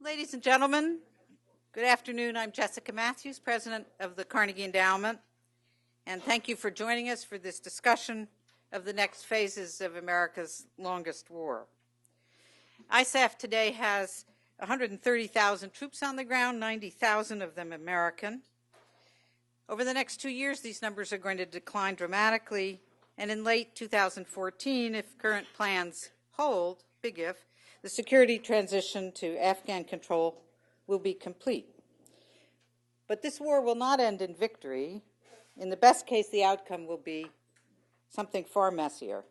Ladies and gentlemen, good afternoon. I'm Jessica Matthews, president of the Carnegie Endowment, and thank you for joining us for this discussion of the next phases of America's longest war. ISAF today has 130,000 troops on the ground, 90,000 of them American. Over the next 2 years, these numbers are going to decline dramatically, and in late 2014, if current plans hold, big if, the security transition to Afghan control will be complete. But this war will not end in victory. In the best case, the outcome will be something far messier.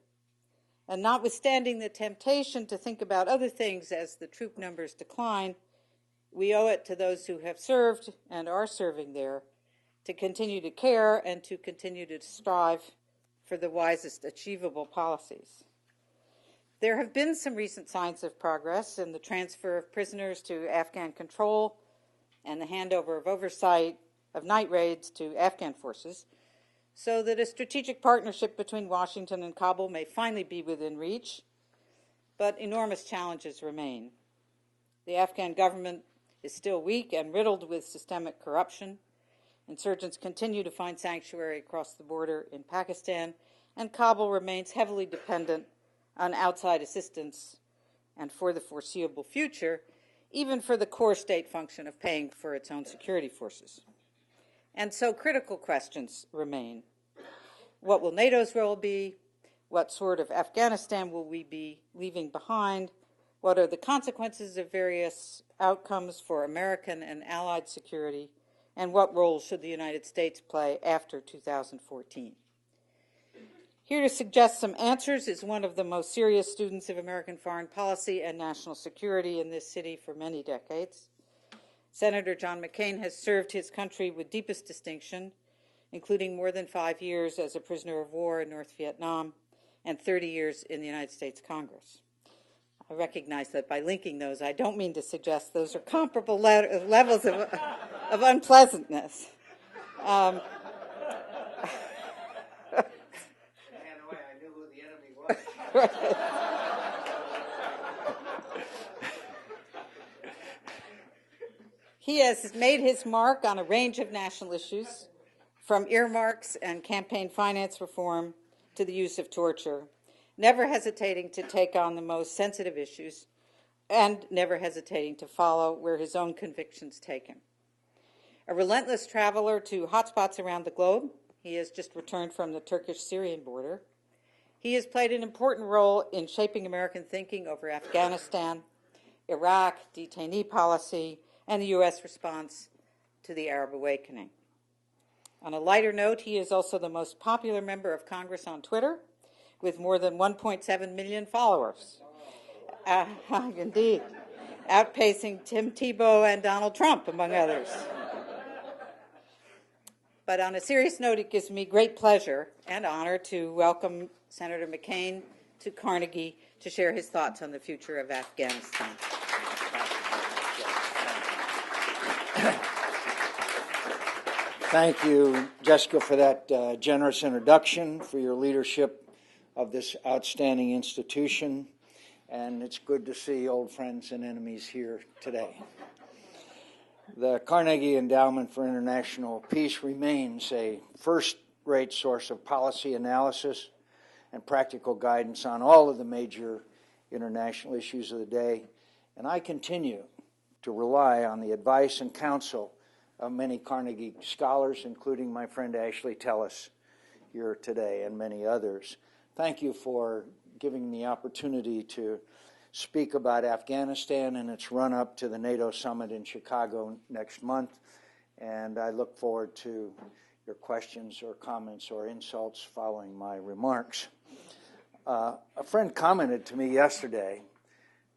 And notwithstanding the temptation to think about other things as the troop numbers decline, we owe it to those who have served and are serving there to continue to care and to continue to strive for the wisest achievable policies. There have been some recent signs of progress in the transfer of prisoners to Afghan control and the handover of oversight of night raids to Afghan forces, so that a strategic partnership between Washington and Kabul may finally be within reach, but enormous challenges remain. The Afghan government is still weak and riddled with systemic corruption. Insurgents continue to find sanctuary across the border in Pakistan, and Kabul remains heavily dependent on outside assistance and for the foreseeable future, even for the core state function of paying for its own security forces. And so critical questions remain. What will NATO's role be? What sort of Afghanistan will we be leaving behind? What are the consequences of various outcomes for American and allied security? And what role should the United States play after 2014? Here to suggest some answers is one of the most serious students of American foreign policy and national security in this city for many decades. Senator John McCain has served his country with deepest distinction, including more than 5 years as a prisoner of war in North Vietnam and 30 years in the United States Congress. I recognize that by linking those, I don't mean to suggest those are comparable levels of unpleasantness. He has made his mark on a range of national issues, from earmarks and campaign finance reform to the use of torture, never hesitating to take on the most sensitive issues and never hesitating to follow where his own convictions take him. A relentless traveler to hotspots around the globe, he has just returned from the Turkish-Syrian border. He has played an important role in shaping American thinking over Afghanistan, Iraq, detainee policy, and the U.S. response to the Arab awakening. On a lighter note, he is also the most popular member of Congress on Twitter, with more than 1.7 million followers. Indeed, outpacing Tim Tebow and Donald Trump, among others. But on a serious note, it gives me great pleasure and honor to welcome Senator McCain to Carnegie to share his thoughts on the future of Afghanistan. Thank you, Jessica, for that generous introduction, for your leadership of this outstanding institution, and it's good to see old friends and enemies here today. The Carnegie Endowment for International Peace remains a first-rate source of policy analysis and practical guidance on all of the major international issues of the day, and I continue to rely on the advice and counsel of many Carnegie scholars, including my friend Ashley Tellis here today and many others. Thank you for giving me the opportunity to speak about Afghanistan and its run-up to the NATO summit in Chicago next month, and I look forward to your questions or comments or insults following my remarks. A friend commented to me yesterday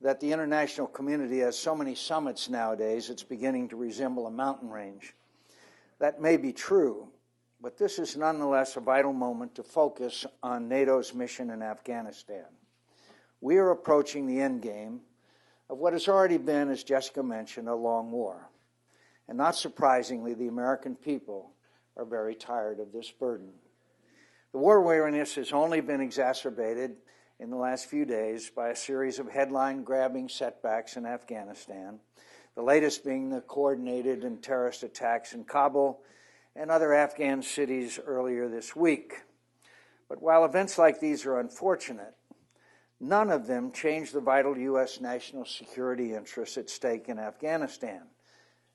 that the international community has so many summits nowadays, it's beginning to resemble a mountain range. That may be true, but this is nonetheless a vital moment to focus on NATO's mission in Afghanistan. We are approaching the end game of what has already been, as Jessica mentioned, a long war. And not surprisingly, the American people are very tired of this burden. The war weariness has only been exacerbated in the last few days by a series of headline-grabbing setbacks in Afghanistan, the latest being the coordinated and terrorist attacks in Kabul and other Afghan cities earlier this week. But while events like these are unfortunate, none of them change the vital U.S. national security interests at stake in Afghanistan,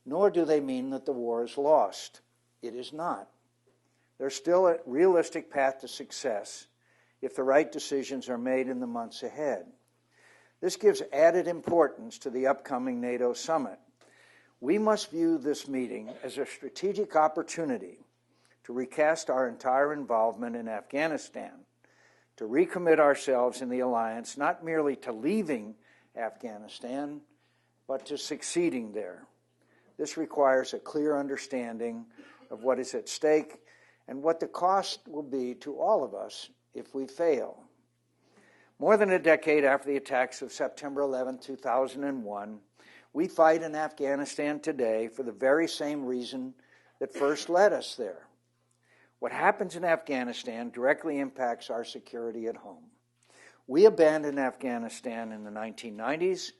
nor do they mean that the war is lost. It is not. There's still a realistic path to success if the right decisions are made in the months ahead. This gives added importance to the upcoming NATO summit. We must view this meeting as a strategic opportunity to recast our entire involvement in Afghanistan, to recommit ourselves in the alliance not merely to leaving Afghanistan, but to succeeding there. This requires a clear understanding of what is at stake and what the cost will be to all of us if we fail. More than a decade after the attacks of September 11, 2001, we fight in Afghanistan today for the very same reason that first led us there. What happens in Afghanistan directly impacts our security at home. We abandoned Afghanistan in the 1990s,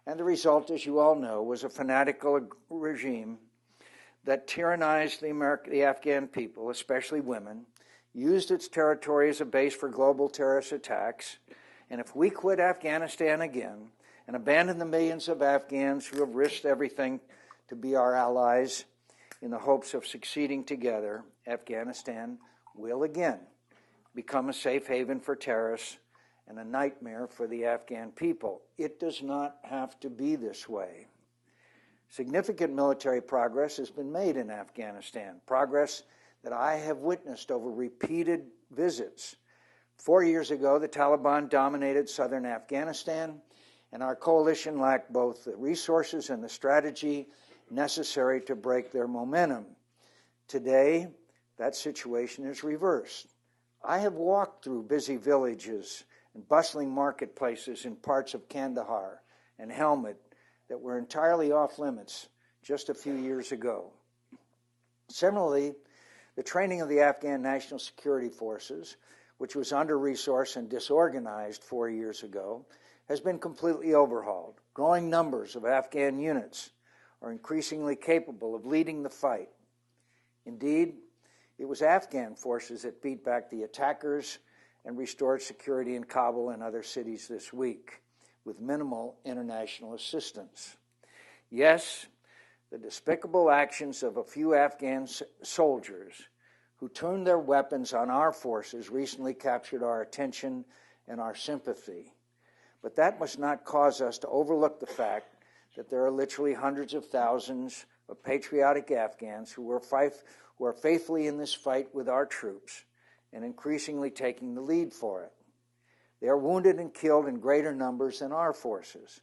and the result, as you all know, was a fanatical regime that tyrannized the Afghan people, especially women, used its territory as a base for global terrorist attacks. And if we quit Afghanistan again and abandon the millions of Afghans who have risked everything to be our allies in the hopes of succeeding together, Afghanistan will again become a safe haven for terrorists and a nightmare for the Afghan people. It does not have to be this way. Significant military progress has been made in Afghanistan, progress that I have witnessed over repeated visits. 4 years ago, the Taliban dominated southern Afghanistan, and our coalition lacked both the resources and the strategy necessary to break their momentum. Today, that situation is reversed. I have walked through busy villages and bustling marketplaces in parts of Kandahar and Helmand that were entirely off limits just a few years ago. Similarly, the training of the Afghan National Security Forces, which was under-resourced and disorganized 4 years ago, has been completely overhauled. Growing numbers of Afghan units are increasingly capable of leading the fight. Indeed, it was Afghan forces that beat back the attackers and restored security in Kabul and other cities this week, with minimal international assistance. Yes, the despicable actions of a few Afghan soldiers who turned their weapons on our forces recently captured our attention and our sympathy. But that must not cause us to overlook the fact that there are literally hundreds of thousands of patriotic Afghans who are faithfully in this fight with our troops and increasingly taking the lead for it. They are wounded and killed in greater numbers than our forces,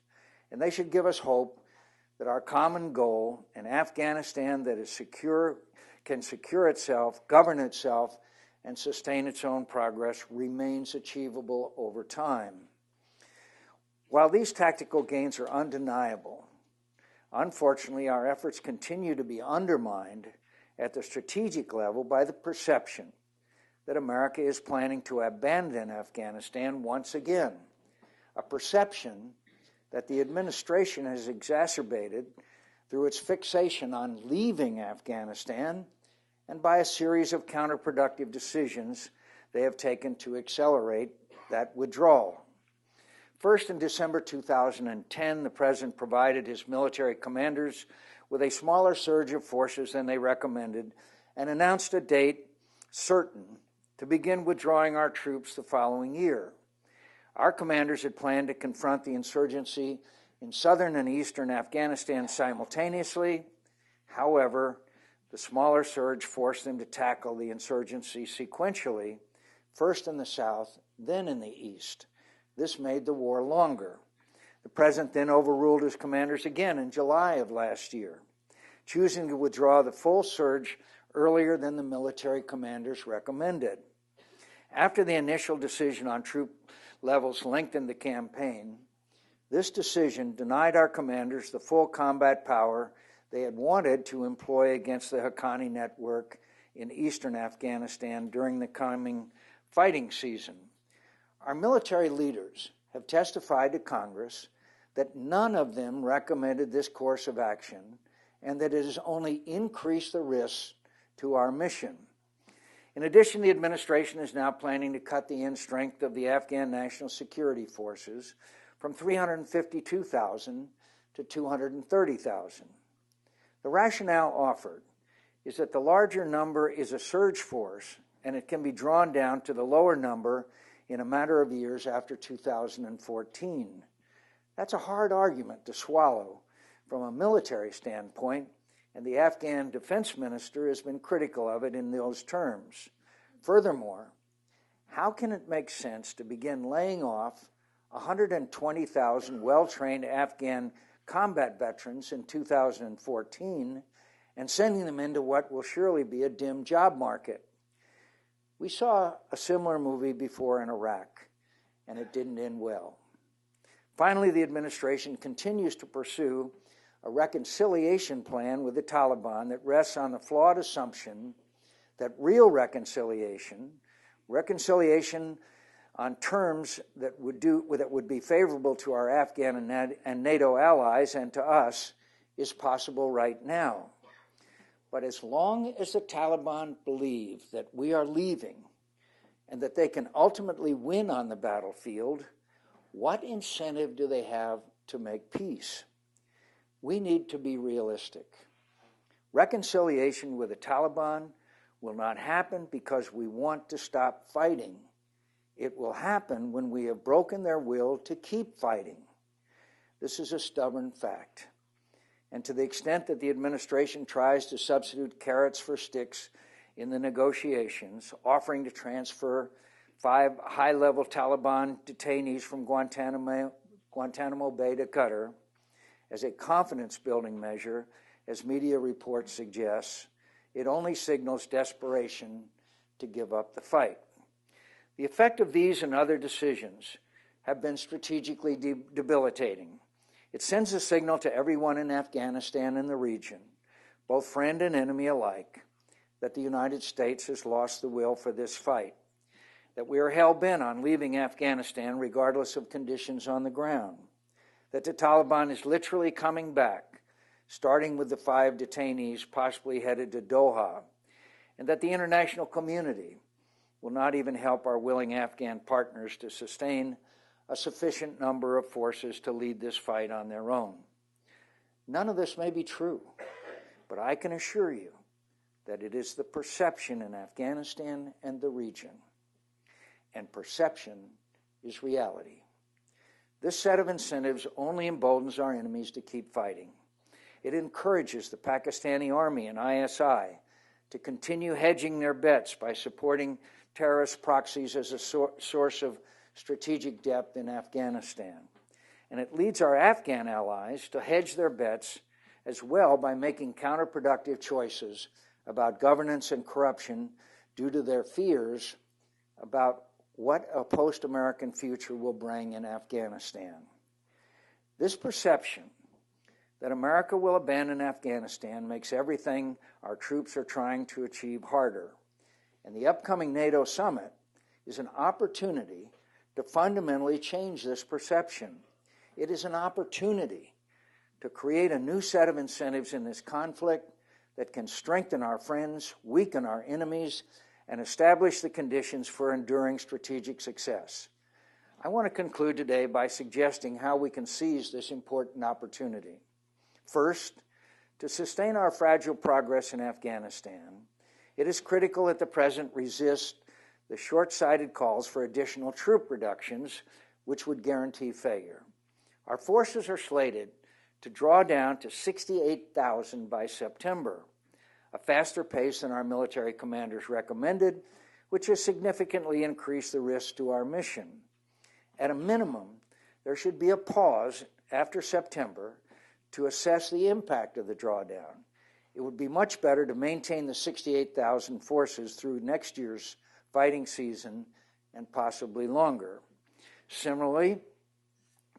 and they should give us hope that our common goal, an Afghanistan that is secure, can secure itself, govern itself, and sustain its own progress, remains achievable over time. While these tactical gains are undeniable, unfortunately, our efforts continue to be undermined at the strategic level by the perception that America is planning to abandon Afghanistan once again, a perception that the administration has exacerbated through its fixation on leaving Afghanistan and by a series of counterproductive decisions they have taken to accelerate that withdrawal. First, in December 2010, the President provided his military commanders with a smaller surge of forces than they recommended and announced a date certain to begin withdrawing our troops the following year. Our commanders had planned to confront the insurgency in southern and eastern Afghanistan simultaneously. However, the smaller surge forced them to tackle the insurgency sequentially, first in the south, then in the east. This made the war longer. The President then overruled his commanders again in July of last year, choosing to withdraw the full surge earlier than the military commanders recommended. After the initial decision on troop levels lengthened the campaign, this decision denied our commanders the full combat power they had wanted to employ against the Haqqani network in eastern Afghanistan during the coming fighting season. Our military leaders have testified to Congress that none of them recommended this course of action and that it has only increased the risks to our mission. In addition, the administration is now planning to cut the end strength of the Afghan National Security Forces from 352,000 to 230,000. The rationale offered is that the larger number is a surge force and it can be drawn down to the lower number in a matter of years after 2014. That's a hard argument to swallow from a military standpoint, and the Afghan defense minister has been critical of it in those terms. Furthermore, how can it make sense to begin laying off 120,000 well-trained Afghan combat veterans in 2014 and sending them into what will surely be a dim job market? We saw a similar movie before in Iraq, and it didn't end well. Finally, the administration continues to pursue a reconciliation plan with the Taliban that rests on the flawed assumption that real reconciliation on terms that would be favorable to our Afghan and NATO allies and to us is possible right now. But as long as the Taliban believe that we are leaving and that they can ultimately win on the battlefield, what incentive do they have to make peace? We need to be realistic. Reconciliation with the Taliban will not happen because we want to stop fighting. It will happen when we have broken their will to keep fighting. This is a stubborn fact. And to the extent that the administration tries to substitute carrots for sticks in the negotiations, offering to transfer 5 high-level Taliban detainees from Guantanamo Bay to Qatar as a confidence-building measure, as media reports suggest, it only signals desperation to give up the fight. The effect of these and other decisions have been strategically debilitating. It sends a signal to everyone in Afghanistan and the region, both friend and enemy alike, that the United States has lost the will for this fight, that we are hell-bent on leaving Afghanistan regardless of conditions on the ground, that the Taliban is literally coming back, starting with the 5 detainees possibly headed to Doha, and that the international community will not even help our willing Afghan partners to sustain a sufficient number of forces to lead this fight on their own. None of this may be true, but I can assure you that it is the perception in Afghanistan and the region, and perception is reality. This set of incentives only emboldens our enemies to keep fighting. It encourages the Pakistani army and ISI to continue hedging their bets by supporting terrorist proxies as a source of strategic depth in Afghanistan. And it leads our Afghan allies to hedge their bets as well by making counterproductive choices about governance and corruption due to their fears about what a post-American future will bring in Afghanistan. This perception that America will abandon Afghanistan makes everything our troops are trying to achieve harder. And the upcoming NATO summit is an opportunity to fundamentally change this perception. It is an opportunity to create a new set of incentives in this conflict that can strengthen our friends, weaken our enemies, and establish the conditions for enduring strategic success. I want to conclude today by suggesting how we can seize this important opportunity. First, to sustain our fragile progress in Afghanistan, it is critical that the President resist the short-sighted calls for additional troop reductions, which would guarantee failure. Our forces are slated to draw down to 68,000 by September, a faster pace than our military commanders recommended, which has significantly increased the risk to our mission. At a minimum, there should be a pause after September to assess the impact of the drawdown. It would be much better to maintain the 68,000 forces through next year's fighting season and possibly longer. Similarly,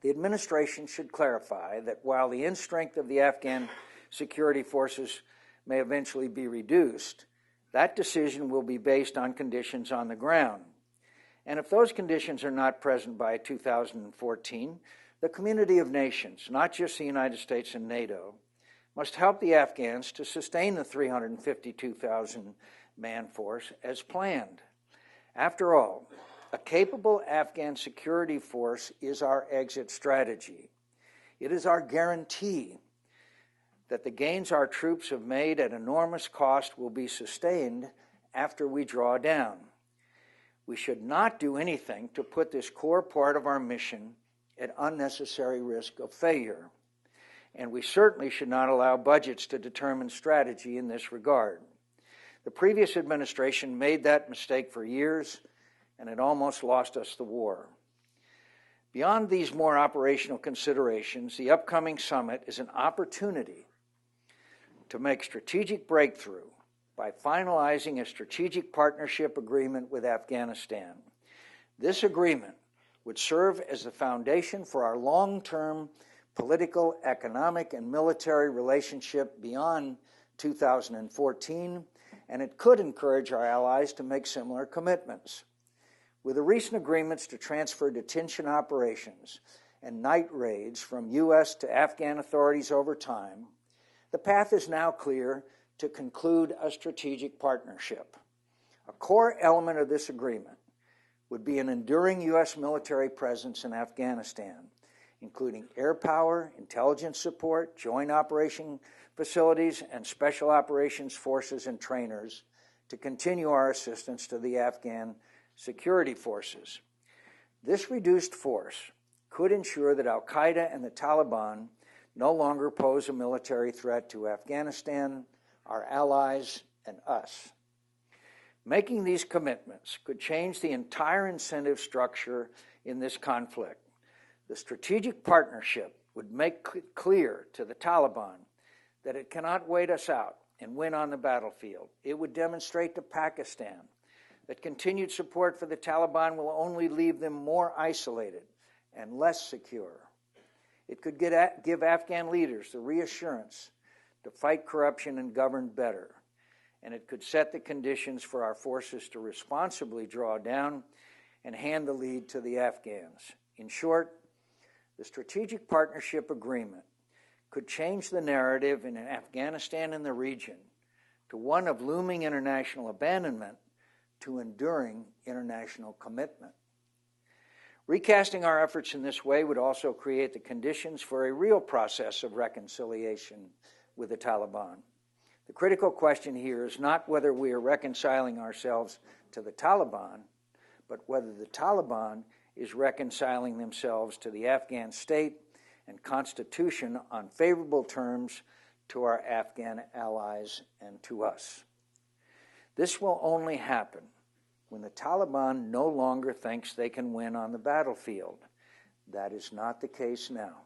the administration should clarify that while the end strength of the Afghan security forces may eventually be reduced, that decision will be based on conditions on the ground. And if those conditions are not present by 2014, the community of nations, not just the United States and NATO, must help the Afghans to sustain the 352,000 man force as planned. After all, a capable Afghan security force is our exit strategy. It is our guarantee that the gains our troops have made at enormous cost will be sustained after we draw down. We should not do anything to put this core part of our mission at unnecessary risk of failure. And we certainly should not allow budgets to determine strategy in this regard. The previous administration made that mistake for years, and it almost lost us the war. Beyond these more operational considerations, the upcoming summit is an opportunity to make strategic breakthrough by finalizing a strategic partnership agreement with Afghanistan. This agreement would serve as the foundation for our long-term political, economic, and military relationship beyond 2014, and it could encourage our allies to make similar commitments. With the recent agreements to transfer detention operations and night raids from U.S. to Afghan authorities over time, the path is now clear to conclude a strategic partnership. A core element of this agreement would be an enduring U.S. military presence in Afghanistan, including air power, intelligence support, joint operation facilities, and special operations forces and trainers to continue our assistance to the Afghan security forces. This reduced force could ensure that al-Qaeda and the Taliban no longer pose a military threat to Afghanistan, our allies, and us. Making these commitments could change the entire incentive structure in this conflict. The strategic partnership would make it clear to the Taliban that it cannot wait us out and win on the battlefield. It would demonstrate to Pakistan that continued support for the Taliban will only leave them more isolated and less secure. It could give Afghan leaders the reassurance to fight corruption and govern better. And it could set the conditions for our forces to responsibly draw down and hand the lead to the Afghans. In short, the Strategic Partnership Agreement could change the narrative in Afghanistan and the region to one of looming international abandonment to enduring international commitment. Recasting our efforts in this way would also create the conditions for a real process of reconciliation with the Taliban. The critical question here is not whether we are reconciling ourselves to the Taliban, but whether the Taliban is reconciling themselves to the Afghan state and constitution on favorable terms to our Afghan allies and to us. This will only happen when the Taliban no longer thinks they can win on the battlefield. That is not the case now.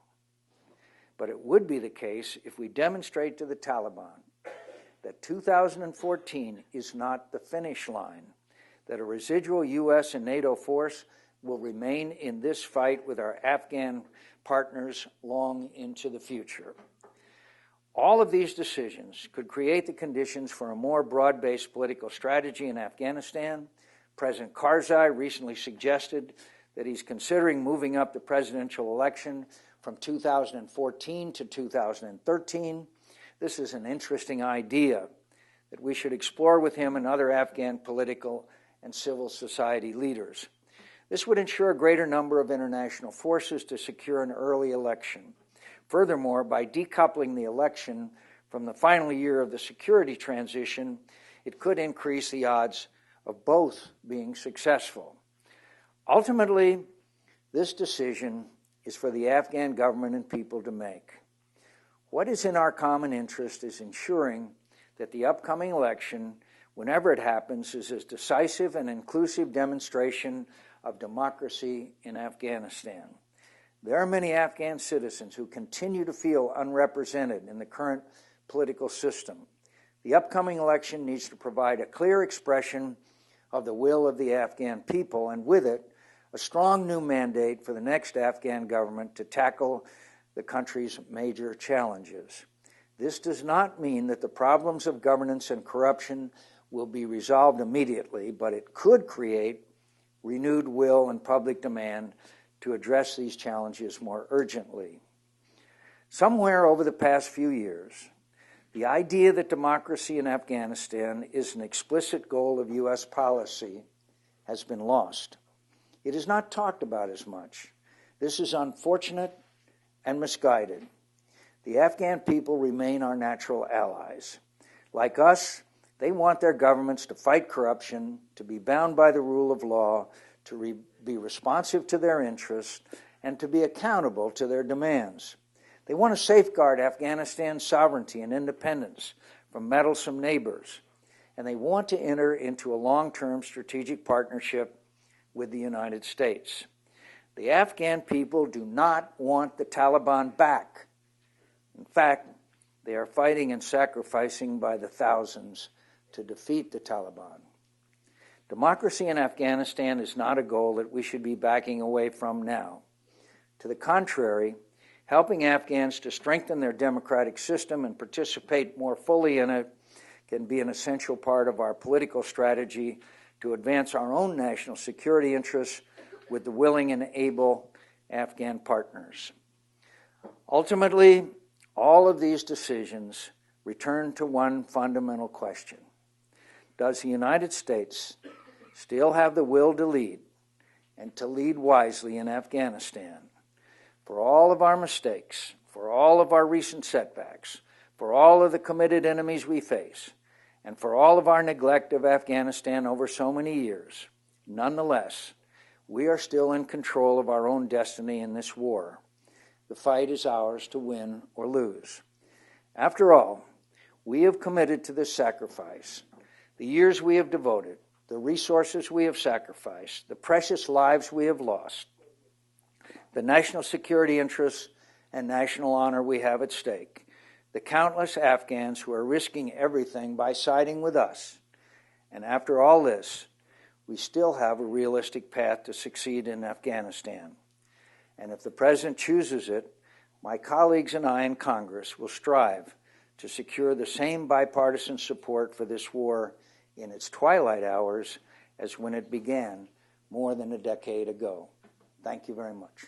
But it would be the case if we demonstrate to the Taliban that 2014 is not the finish line, that a residual U.S. and NATO force will remain in this fight with our Afghan partners long into the future. All of these decisions could create the conditions for a more broad-based political strategy in Afghanistan. President Karzai recently suggested that he's considering moving up the presidential election from 2014 to 2013. This is an interesting idea that we should explore with him and other Afghan political and civil society leaders. This would ensure a greater number of international forces to secure an early election. Furthermore, by decoupling the election from the final year of the security transition, it could increase the odds of both being successful. Ultimately, this decision is for the Afghan government and people to make. What is in our common interest is ensuring that the upcoming election, whenever it happens, is a decisive and inclusive demonstration of democracy in Afghanistan. There are many Afghan citizens who continue to feel unrepresented in the current political system. The upcoming election needs to provide a clear expression of the will of the Afghan people, and with it, a strong new mandate for the next Afghan government to tackle the country's major challenges. This does not mean that the problems of governance and corruption will be resolved immediately, but it could create renewed will and public demand to address these challenges more urgently. Somewhere over the past few years, the idea that democracy in Afghanistan is an explicit goal of U.S. policy has been lost. It is not talked about as much. This is unfortunate and misguided. The Afghan people remain our natural allies. Like us, they want their governments to fight corruption, to be bound by the rule of law, to be responsive to their interests, and to be accountable to their demands. They want to safeguard Afghanistan's sovereignty and independence from meddlesome neighbors, and they want to enter into a long-term strategic partnership with the United States. The Afghan people do not want the Taliban back. In fact, they are fighting and sacrificing by the thousands to defeat the Taliban. Democracy in Afghanistan is not a goal that we should be backing away from now. To the contrary, helping Afghans to strengthen their democratic system and participate more fully in it can be an essential part of our political strategy to advance our own national security interests with the willing and able Afghan partners. Ultimately, all of these decisions return to one fundamental question. Does the United States still have the will to lead, and to lead wisely in Afghanistan? For all of our mistakes, for all of our recent setbacks, for all of the committed enemies we face, and for all of our neglect of Afghanistan over so many years, nonetheless, we are still in control of our own destiny in this war. The fight is ours to win or lose. After all, we have committed to this sacrifice. The years we have devoted, the resources we have sacrificed, the precious lives we have lost, the national security interests and national honor we have at stake, the countless Afghans who are risking everything by siding with us. And after all this, we still have a realistic path to succeed in Afghanistan. And if the President chooses it, my colleagues and I in Congress will strive to secure the same bipartisan support for this war in its twilight hours as when it began more than a decade ago. Thank you very much.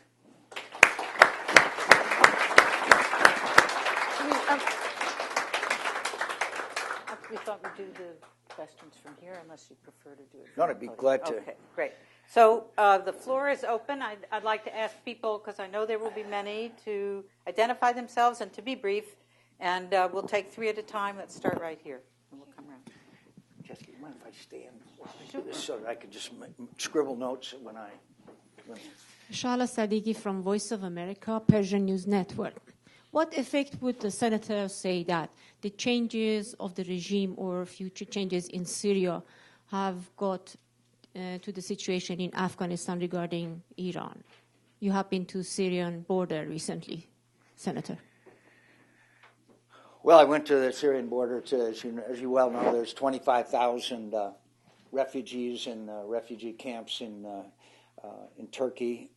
We thought we'd do the questions from here, unless you prefer to do it. No, I'd be glad to. Okay, great. So the floor is open. I'd like to ask people, because I know there will be many, to identify themselves and to be brief. And we'll take three at a time. Let's start right here, and we'll come around. Jessica, you mind if I stand while I do this so that I can just scribble notes when I... Shala Sadiqi from Voice of America, Persian News Network. What effect would the senator say that the changes of the regime or future changes in Syria have got to the situation in Afghanistan regarding Iran? You have been to Syrian border recently, Senator. Well, I went to the Syrian border. As you well know, there's 25,000 refugees in refugee camps in Turkey.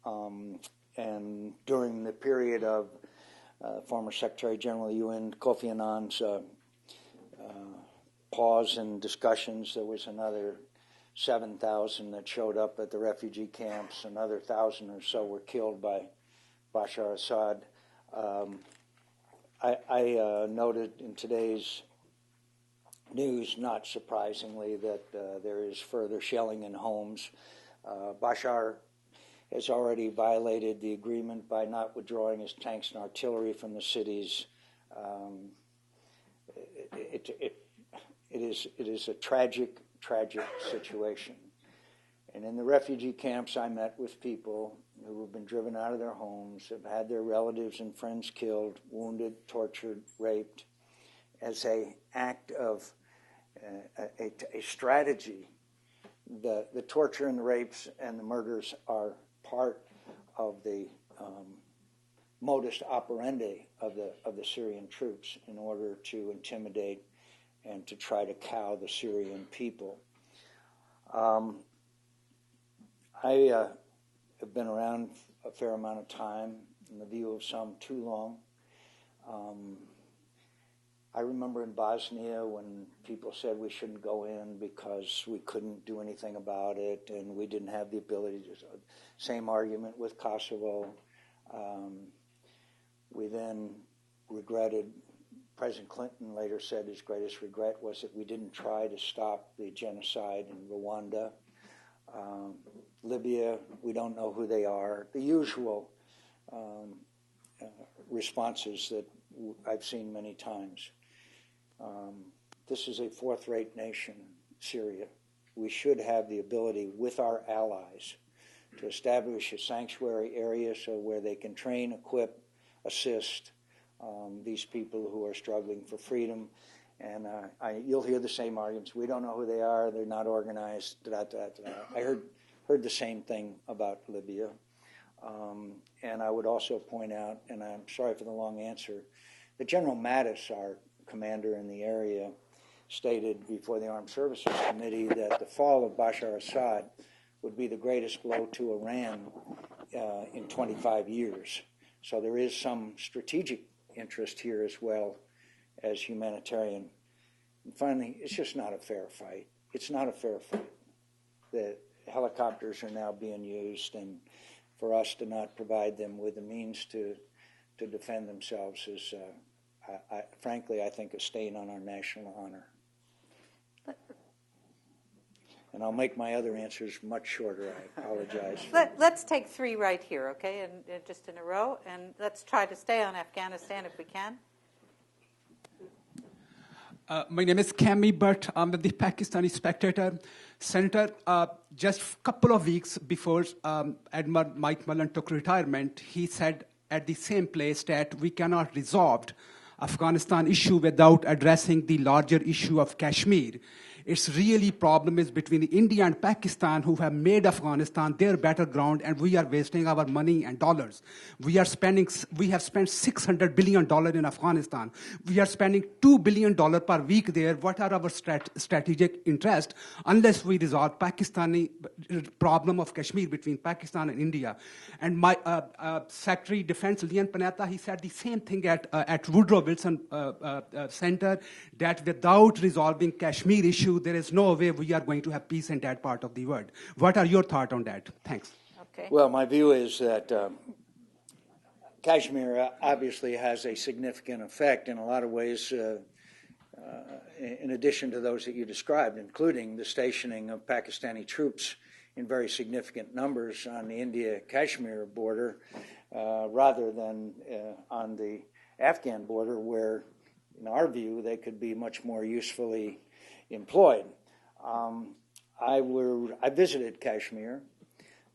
And during the period of former Secretary General of the UN, Kofi Annan's pause in discussions, there was another 7,000 that showed up at the refugee camps. Another 1,000 or so were killed by Bashar Assad. I noted in today's news, not surprisingly, that there is further shelling in homes. Bashar has already violated the agreement by not withdrawing his tanks and artillery from the cities. It is a tragic situation. And in the refugee camps, I met with people who have been driven out of their homes, have had their relatives and friends killed, wounded, tortured, raped, as an act of a strategy. The torture and the rapes and the murders are part of the modus operandi of the Syrian troops in order to intimidate and to try to cow the Syrian people. I have been around a fair amount of time, in the view of some too long. I remember in Bosnia when people said we shouldn't go in because we couldn't do anything about it and we didn't have the ability to. Same argument with Kosovo. We then regretted, President Clinton later said his greatest regret was that we didn't try to stop the genocide in Rwanda. Libya, we don't know who they are. The usual responses that I've seen many times. This is a fourth-rate nation, Syria. We should have the ability with our allies to establish a sanctuary area so where they can train, equip, assist these people who are struggling for freedom. And you'll hear the same arguments. We don't know who they are. They're not organized. I heard the same thing about Libya. And I would also point out, and I'm sorry for the long answer, that General Mattis, our commander in the area, stated before the Armed Services Committee that the fall of Bashar Assad would be the greatest blow to Iran in 25 years. So there is some strategic interest here as well as humanitarian. And finally, it's just not a fair fight. It's not a fair fight. The helicopters are now being used, and for us to not provide them with the means to defend themselves is, frankly, I think a stain on our national honor. And I'll make my other answers much shorter. I apologize. Let's take three right here, okay, and just in a row, and let's try to stay on Afghanistan if we can. My name is Cami Bhatt. I'm with the Pakistani Spectator. Senator, just a couple of weeks before Admiral Mike Mullen took retirement, he said at the same place that we cannot resolve Afghanistan issue without addressing the larger issue of Kashmir. It's really problem is between India and Pakistan who have made Afghanistan their battleground, and we are wasting our money and dollars. We have spent $600 billion in Afghanistan. We are spending $2 billion per week there. What are our strategic interests unless we resolve Pakistani problem of Kashmir between Pakistan and India? And my Secretary of Defense, Leon Panetta, he said the same thing at Woodrow Wilson Center, that without resolving Kashmir issue, there is no way we are going to have peace in that part of the world. What are your thoughts on that? Thanks. Okay. Well, my view is that Kashmir obviously has a significant effect in a lot of ways, in addition to those that you described, including the stationing of Pakistani troops in very significant numbers on the India-Kashmir border, rather than on the Afghan border, where, in our view, they could be much more usefully employed. I visited Kashmir.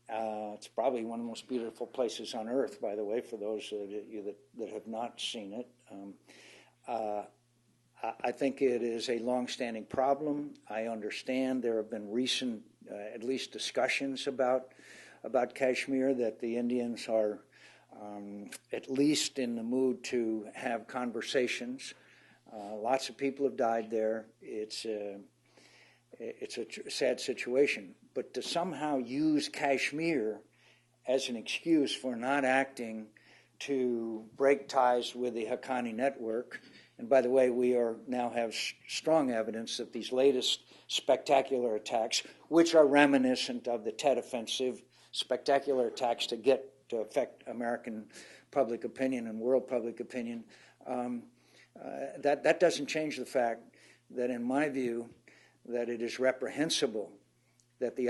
It's probably one of the most beautiful places on earth, by the way, for those of you that have not seen it. I think it is a long-standing problem. I understand there have been recent, at least discussions about Kashmir, that the Indians are at least in the mood to have conversations. Lots of people have died there. It's a sad situation. But to somehow use Kashmir as an excuse for not acting to break ties with the Haqqani network, and by the way, we now have strong evidence that these latest spectacular attacks, which are reminiscent of the Tet Offensive, spectacular attacks to affect American public opinion and world public opinion, that doesn't change the fact that, in my view, that it is reprehensible that the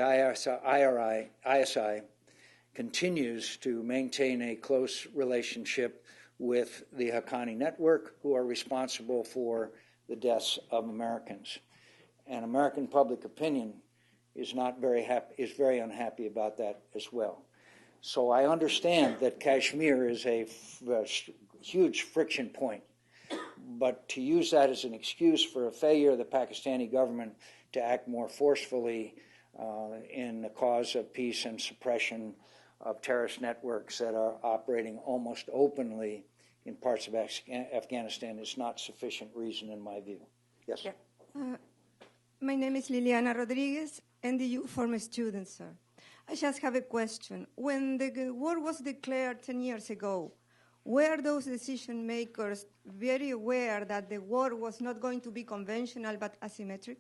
ISI continues to maintain a close relationship with the Haqqani network, who are responsible for the deaths of Americans. And American public opinion is very unhappy about that as well. So I understand that Kashmir is a huge friction point. But to use that as an excuse for a failure of the Pakistani government to act more forcefully in the cause of peace and suppression of terrorist networks that are operating almost openly in parts of Afghanistan is not sufficient reason, in my view. Yes? Yeah. My name is Liliana Rodriguez, NDU former student, sir. I just have a question. When the war was declared 10 years ago, were those decision makers very aware that the war was not going to be conventional but asymmetric?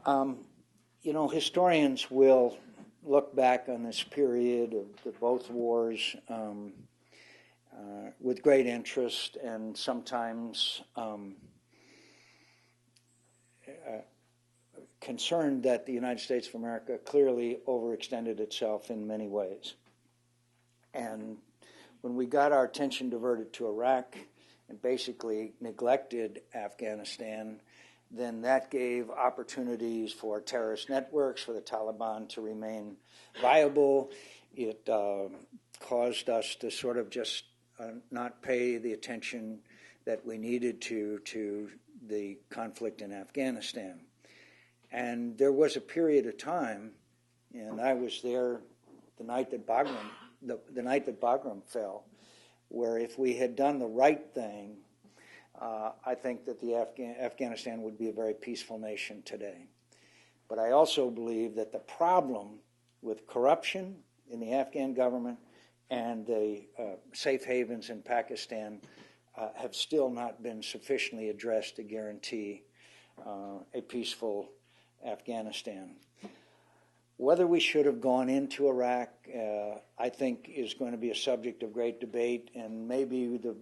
You know, historians will look back on this period of both wars with great interest and sometimes concerned that the United States of America clearly overextended itself in many ways. And when we got our attention diverted to Iraq and basically neglected Afghanistan, then that gave opportunities for terrorist networks, for the Taliban to remain viable. It caused us to sort of just not pay the attention that we needed to the conflict in Afghanistan. And there was a period of time, and I was there the night that Bagram fell, where if we had done the right thing, I think that Afghanistan would be a very peaceful nation today. But I also believe that the problem with corruption in the Afghan government and the safe havens in Pakistan have still not been sufficiently addressed to guarantee a peaceful Afghanistan. Whether we should have gone into Iraq, I think, is going to be a subject of great debate, and maybe the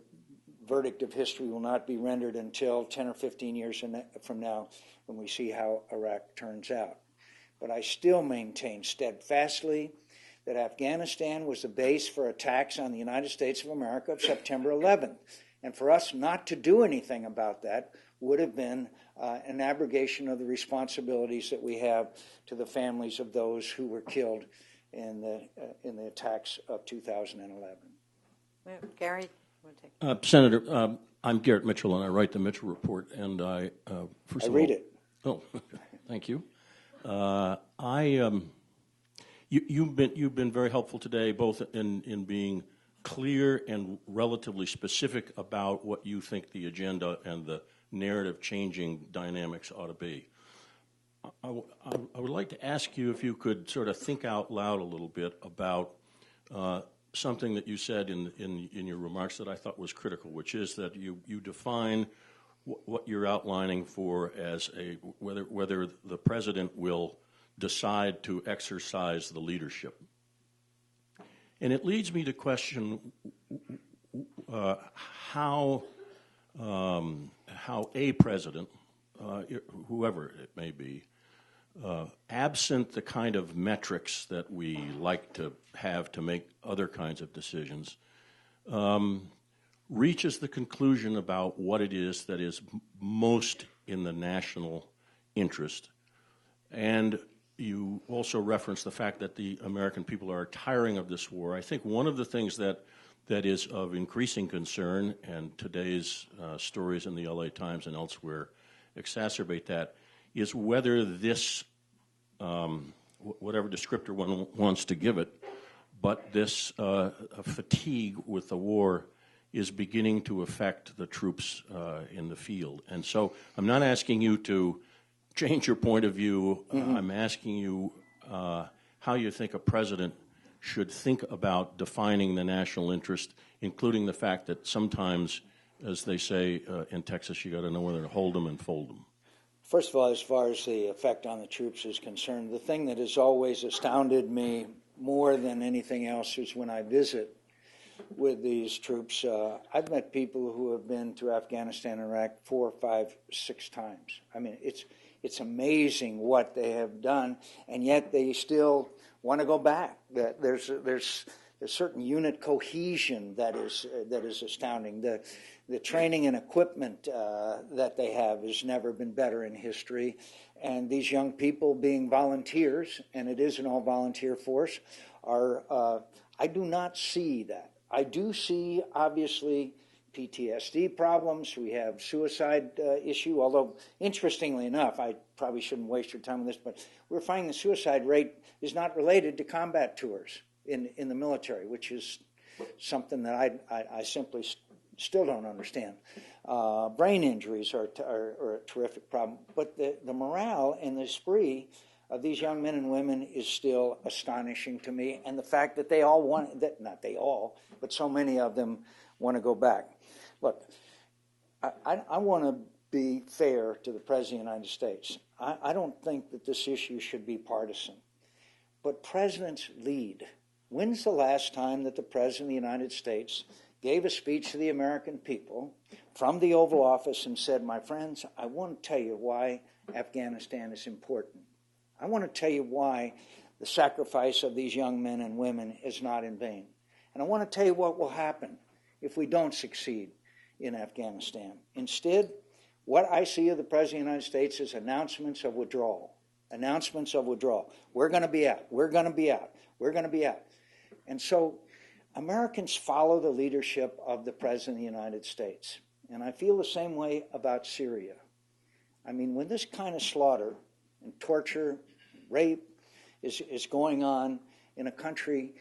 verdict of history will not be rendered until 10 or 15 years from now when we see how Iraq turns out. But I still maintain steadfastly that Afghanistan was the base for attacks on the United States of America of September 11th. And for us not to do anything about that would have been an abrogation of the responsibilities that we have to the families of those who were killed in the attacks of 2011. Gary? Senator, I'm Garrett Mitchell, and I write the Mitchell Report. And I read it. Oh, thank you. You've been very helpful today, both in being clear and relatively specific about what you think the agenda and the narrative-changing dynamics ought to be. I would like to ask you if you could sort of think out loud a little bit about something that you said in your remarks that I thought was critical, which is that you define what you're outlining for as whether the president will decide to exercise the leadership. And it leads me to question how a president, whoever it may be, absent the kind of metrics that we like to have to make other kinds of decisions, reaches the conclusion about what it is that is most in the national interest. And you also reference the fact that the American people are tiring of this war. I think one of the things that is of increasing concern, and today's stories in the LA Times and elsewhere exacerbate that, is whether this, whatever descriptor one wants to give it, but this fatigue with the war is beginning to affect the troops in the field. And so I'm not asking you to change your point of view. I'm asking you how you think a president should think about defining the national interest, including the fact that sometimes, as they say in Texas, you got to know whether to hold them and fold them. First of all, as far as the effect on the troops is concerned, the thing that has always astounded me more than anything else is when I visit with these troops. I've met people who have been to Afghanistan and Iraq 4, 5, 6 times. I mean, it's amazing what they have done, and yet they still want to go back. There's certain unit cohesion that is astounding. The training and equipment that they have has never been better in history. And these young people being volunteers, and it is an all-volunteer force, I do not see that. I do see, obviously, PTSD problems. We have suicide issue, although, interestingly enough, I probably shouldn't waste your time on this, but we're finding the suicide rate is not related to combat tours in the military, which is something that I simply still don't understand. Brain injuries are a terrific problem, but the morale and the esprit of these young men and women is still astonishing to me, and the fact that they all want, that not they all, but so many of them want to go back. Look, I want to be fair to the President of the United States. I don't think that this issue should be partisan, but presidents lead. When's the last time that the President of the United States gave a speech to the American people from the Oval Office and said, my friends, I want to tell you why Afghanistan is important. I want to tell you why the sacrifice of these young men and women is not in vain. And I want to tell you what will happen if we don't succeed in Afghanistan. Instead, what I see of the President of the United States is announcements of withdrawal. Announcements of withdrawal. We're going to be out. We're going to be out. We're going to be out. And so Americans follow the leadership of the President of the United States. And I feel the same way about Syria. I mean, when this kind of slaughter and torture, rape is going on in a country,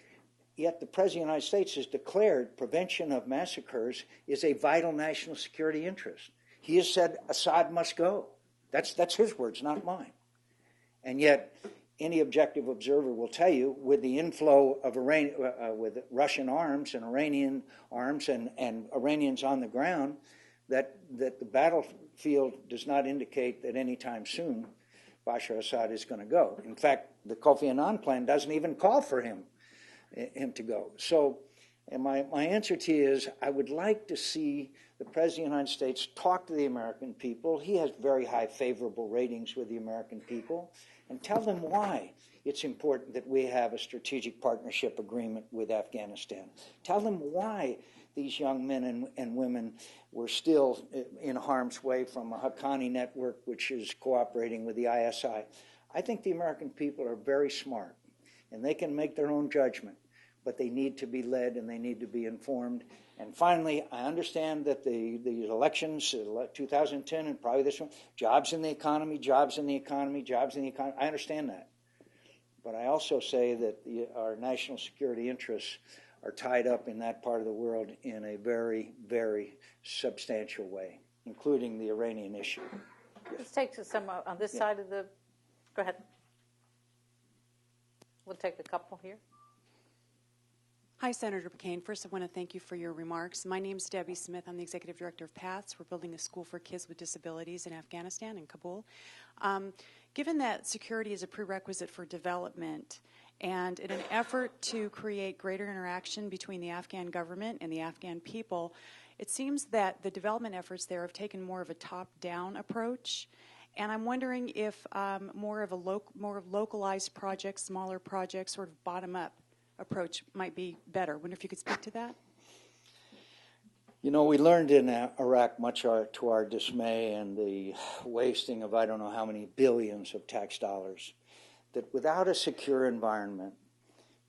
yet the President of the United States has declared prevention of massacres is a vital national security interest. He has said Assad must go. That's his words, not mine. And yet, any objective observer will tell you, with the inflow of with Russian arms and Iranian arms and Iranians on the ground, that the battlefield does not indicate that anytime soon Bashar Assad is going to go. In fact, the Kofi Annan plan doesn't even call for him to go. So, and my answer to you is, I would like to see the President of the United States talk to the American people. He has very high favorable ratings with the American people, and tell them why it's important that we have a strategic partnership agreement with Afghanistan. Tell them why these young men and women were still in harm's way from a Haqqani network, which is cooperating with the ISI. I think the American people are very smart, and they can make their own judgment, but they need to be led and they need to be informed. And finally, I understand that the elections, 2010 and probably this one, jobs in the economy, jobs in the economy, jobs in the economy. I understand that. But I also say that our national security interests are tied up in that part of the world in a very, very substantial way, including the Iranian issue. Let's take some on this side of the, go ahead. We'll take a couple here. Hi, Senator McCain. First, I want to thank you for your remarks. My name is Debbie Smith. I'm the Executive Director of PATHS. We're building a school for kids with disabilities in Afghanistan, in Kabul. Given that security is a prerequisite for development, and in an effort to create greater interaction between the Afghan government and the Afghan people, it seems that the development efforts there have taken more of a top-down approach. And I'm wondering if more of localized projects, smaller projects, sort of bottom-up approach might be better. I wonder if you could speak to that. You know, we learned in Iraq, much to our dismay and the wasting of I don't know how many billions of tax dollars, that without a secure environment,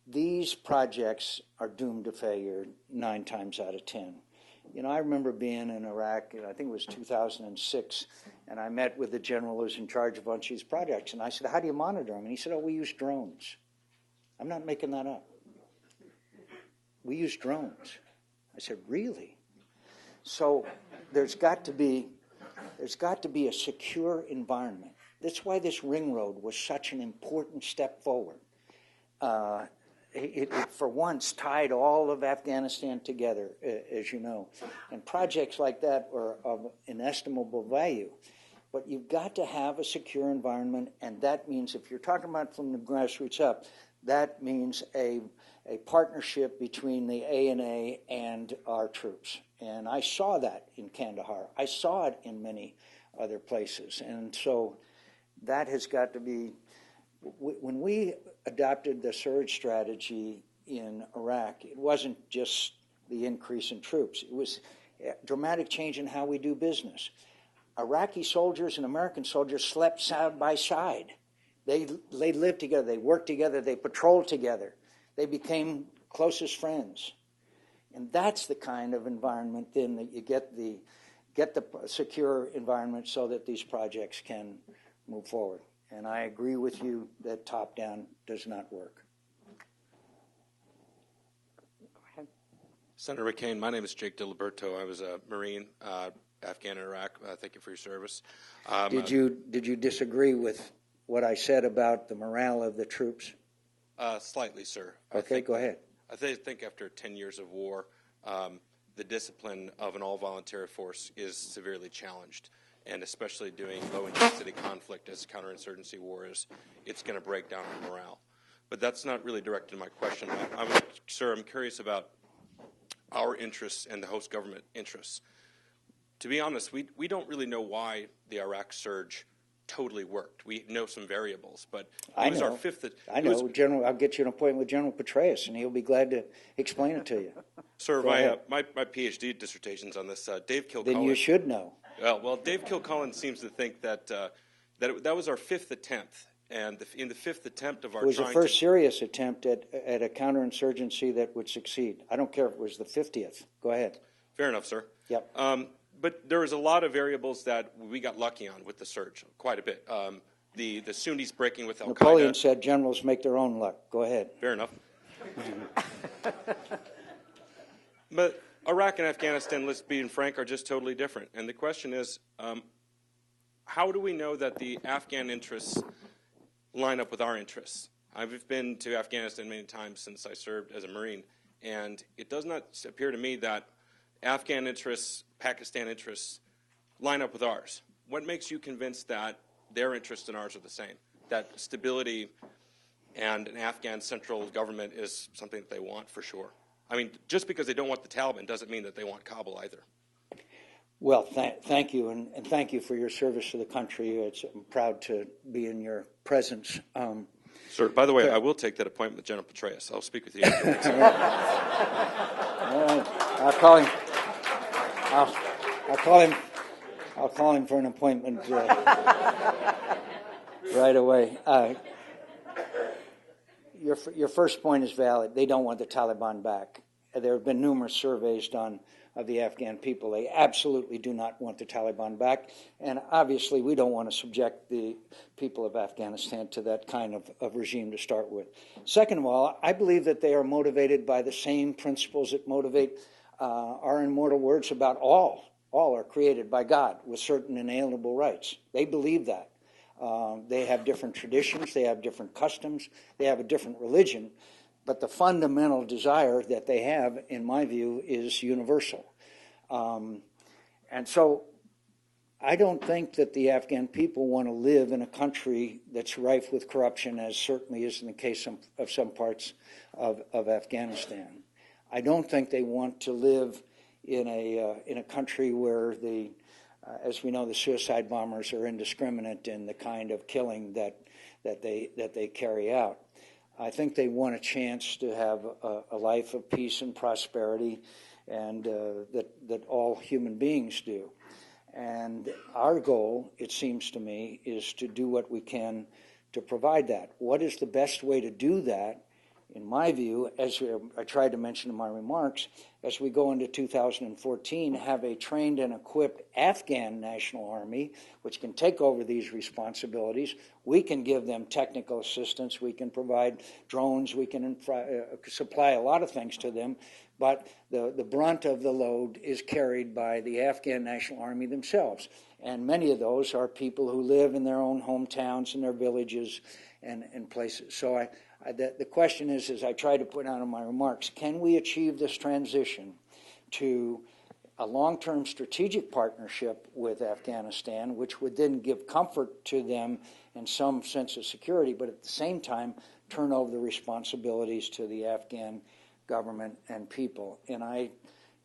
these projects are doomed to failure 9 times out of 10. You know, I remember being in Iraq, I think it was 2006, and I met with the general who's in charge of a bunch of these projects, and I said, how do you monitor them? And he said, oh, we use drones. I'm not making that up. We use drones. I said, really? So there's got to be a secure environment. That's why this ring road was such an important step forward. It for once tied all of Afghanistan together, as you know. And projects like that are of inestimable value. But you've got to have a secure environment, and that means, if you're talking about from the grassroots up, that means a partnership between the ANA and our troops. And I saw that in Kandahar. I saw it in many other places. And so that has got to be, when we adopted the surge strategy in Iraq, it wasn't just the increase in troops. It was a dramatic change in how we do business. Iraqi soldiers and American soldiers slept side by side. They lived together, they worked together, they patrolled together. They became closest friends. And that's the kind of environment then that you get the secure environment so that these projects can move forward. And I agree with you that top-down does not work. Go ahead. Senator McCain, my name is Jake DiLiberto. I was a Marine, Afghan in Iraq. Thank you for your service. Did you disagree with what I said about the morale of the troops? Slightly, sir. Okay, go ahead. I think after 10 years of war, the discipline of an all-volunteer force is severely challenged, and especially doing low-intensity conflict as counterinsurgency war is, it's going to break down our morale. But that's not really directed to my question. Sir, I'm curious about our interests and the host government interests. To be honest, we don't really know why the Iraq surge totally worked. We know some variables, but it was our fifth. General. I'll get you an appointment with General Petraeus, and he'll be glad to explain it to you. Sir, my PhD dissertation's on this. Dave Kilcullen. Then you should know. Well, Dave Kilcullen seems to think that that was our fifth attempt, and in the fifth attempt of our it was the first serious attempt at a counterinsurgency that would succeed. I don't care if it was the 50th. Go ahead. Fair enough, sir. Yep. But there was a lot of variables that we got lucky on with the surge, quite a bit. The Sunnis breaking with Al-Qaeda. Napoleon said generals make their own luck. Go ahead. Fair enough. But Iraq and Afghanistan, let's be frank, are just totally different. And the question is, how do we know that the Afghan interests line up with our interests? I've been to Afghanistan many times since I served as a Marine, and it does not appear to me that Afghan interests, Pakistan interests, line up with ours. What makes you convinced that their interests and ours are the same? That stability and an Afghan central government is something that they want for sure? I mean, just because they don't want the Taliban doesn't mean that they want Kabul either. Well, thank you, and thank you for your service to the country. I'm proud to be in your presence. Sir, by the way, I will take that appointment with General Petraeus. I'll speak with you afterwards. All right. I'll call him. I'll call him for an appointment right away. Your first point is valid. They don't want the Taliban back. There have been numerous surveys done of the Afghan people. They absolutely do not want the Taliban back. And obviously, we don't want to subject the people of Afghanistan to that kind of regime to start with. Second of all, I believe that they are motivated by the same principles that motivate our immortal words about all. All are created by God with certain inalienable rights. They believe that. They have different traditions. They have different customs. They have a different religion. But the fundamental desire that they have, in my view, is universal. And so I don't think that the Afghan people want to live in a country that's rife with corruption, as certainly is in the case of some parts of Afghanistan. I don't think they want to live in a country where as we know, the suicide bombers are indiscriminate in the kind of killing that they carry out. I think they want a chance to have a life of peace and prosperity, and that all human beings do. And our goal, it seems to me, is to do what we can to provide that. What is the best way to do that? In my view, as I tried to mention in my remarks, as we go into 2014, have a trained and equipped Afghan National Army, which can take over these responsibilities. We can give them technical assistance. We can provide drones. We can supply a lot of things to them. But the brunt of the load is carried by the Afghan National Army themselves. And many of those are people who live in their own hometowns, in their villages, and places. So the question is, as I try to put out in my remarks, can we achieve this transition to a long-term strategic partnership with Afghanistan, which would then give comfort to them and some sense of security, but at the same time turn over the responsibilities to the Afghan government and people? And I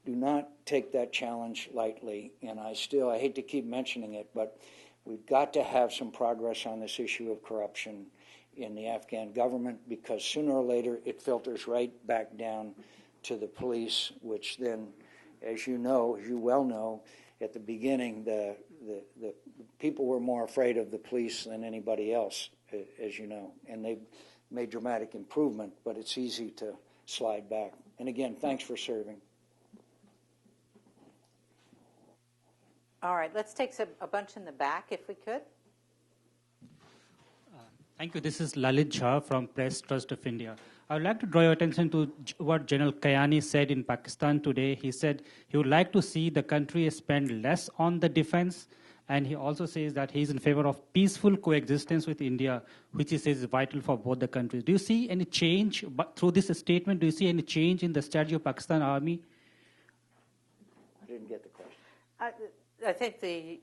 do not take that challenge lightly, and I hate to keep mentioning it, but we've got to have some progress on this issue of corruption in the Afghan government, because sooner or later it filters right back down to the police, which then, as you well know, at the beginning the people were more afraid of the police than anybody else, as you know, and they've made dramatic improvement, but it's easy to slide back. And again, thanks for serving. All right, let's take a bunch in the back, if we could. Thank you. This is Lalit Jha from Press Trust of India. I would like to draw your attention to what General Kayani said in Pakistan today. He said he would like to see the country spend less on the defense And he also says that he's in favor of peaceful coexistence with India, which he says is vital for both the countries. Do you see any change through this statement? Do you see any change in the strategy of Pakistan Army? I didn't get the question. I think the